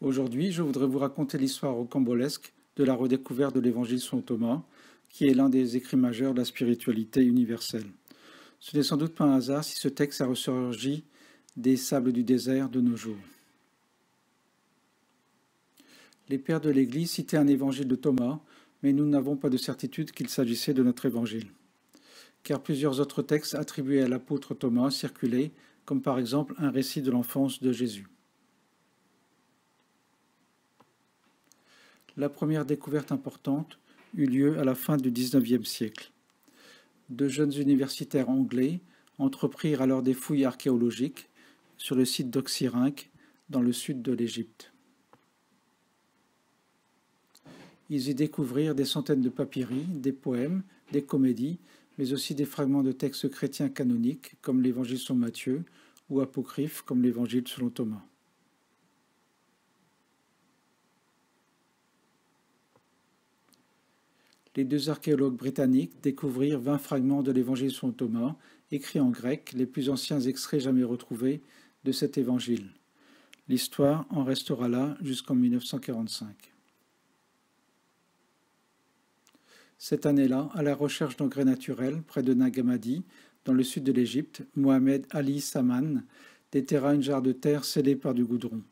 Aujourd'hui, je voudrais vous raconter l'histoire rocambolesque de la redécouverte de l'Évangile selon Thomas, qui est l'un des écrits majeurs de la spiritualité universelle. Ce n'est sans doute pas un hasard si ce texte a ressurgi des sables du désert de nos jours. Les pères de l'Église citaient un évangile de Thomas, mais nous n'avons pas de certitude qu'il s'agissait de notre évangile, car plusieurs autres textes attribués à l'apôtre Thomas circulaient, comme par exemple un récit de l'enfance de Jésus. La première découverte importante eut lieu à la fin du XIXe siècle. Deux jeunes universitaires anglais entreprirent alors des fouilles archéologiques sur le site d'Oxyrhynque, dans le sud de l'Égypte. Ils y découvrirent des centaines de papyri, des poèmes, des comédies, mais aussi des fragments de textes chrétiens canoniques, comme l'Évangile selon Matthieu, ou apocryphes, comme l'Évangile selon Thomas. Les deux archéologues britanniques découvrirent 20 fragments de l'Évangile selon Thomas, écrits en grec, les plus anciens extraits jamais retrouvés de cet évangile. L'histoire en restera là jusqu'en 1945. Cette année-là, à la recherche d'engrais naturels près de Nag Hammadi, dans le sud de l'Égypte, Mohamed Ali Saman déterra une jarre de terre scellée par du goudron.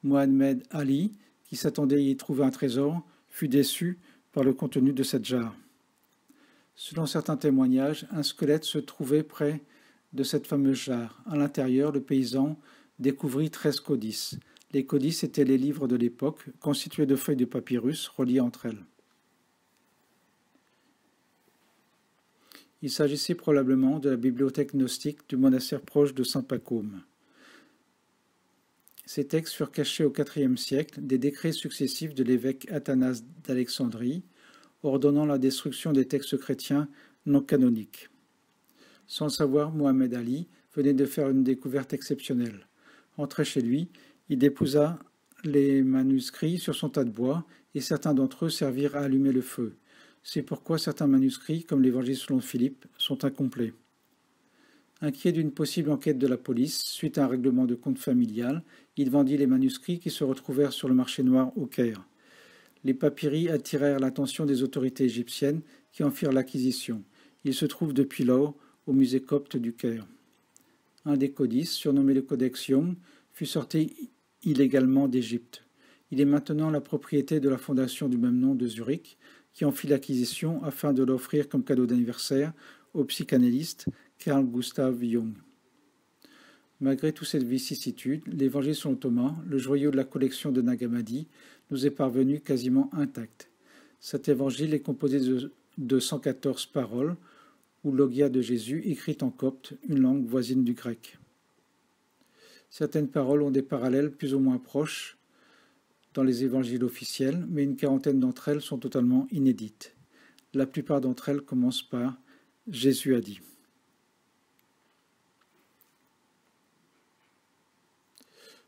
Mohamed Ali, qui s'attendait à y trouver un trésor, fut déçu par le contenu de cette jarre. Selon certains témoignages, un squelette se trouvait près de cette fameuse jarre. À l'intérieur, le paysan découvrit 13 codices. Les codices étaient les livres de l'époque, constitués de feuilles de papyrus reliées entre elles. Il s'agissait probablement de la bibliothèque gnostique du monastère proche de Saint-Pacôme. Ces textes furent cachés au IVe siècle des décrets successifs de l'évêque Athanase d'Alexandrie, ordonnant la destruction des textes chrétiens non canoniques. Sans le savoir, Mohamed Ali venait de faire une découverte exceptionnelle. Entré chez lui, il déposa les manuscrits sur son tas de bois et certains d'entre eux servirent à allumer le feu. C'est pourquoi certains manuscrits, comme l'Évangile selon Philippe, sont incomplets. Inquiet d'une possible enquête de la police, suite à un règlement de compte familial, il vendit les manuscrits qui se retrouvèrent sur le marché noir au Caire. Les papyri attirèrent l'attention des autorités égyptiennes qui en firent l'acquisition. Ils se trouvent depuis lors au musée copte du Caire. Un des codices, surnommé le Codex Young, fut sorti illégalement d'Égypte. Il est maintenant la propriété de la fondation du même nom de Zurich, qui en fit l'acquisition afin de l'offrir comme cadeau d'anniversaire au psychanalyste Carl Gustav Jung. Malgré toutes ces vicissitudes, l'Évangile selon Thomas, le joyau de la collection de Nag Hammadi, nous est parvenu quasiment intact. Cet évangile est composé de 114 paroles, ou logia de Jésus, écrites en copte, une langue voisine du grec. Certaines paroles ont des parallèles plus ou moins proches dans les évangiles officiels, mais une quarantaine d'entre elles sont totalement inédites. La plupart d'entre elles commencent par « Jésus a dit ».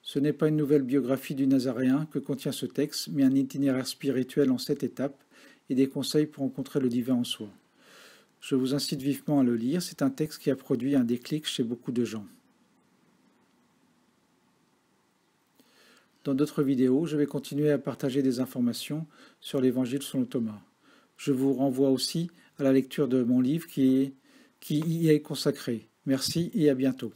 Ce n'est pas une nouvelle biographie du Nazaréen que contient ce texte, mais un itinéraire spirituel en 7 étapes et des conseils pour rencontrer le divin en soi. Je vous incite vivement à le lire, c'est un texte qui a produit un déclic chez beaucoup de gens. Dans d'autres vidéos, je vais continuer à partager des informations sur l'Évangile selon Thomas. Je vous renvoie aussi à la lecture de mon livre qui y est consacré. Merci et à bientôt.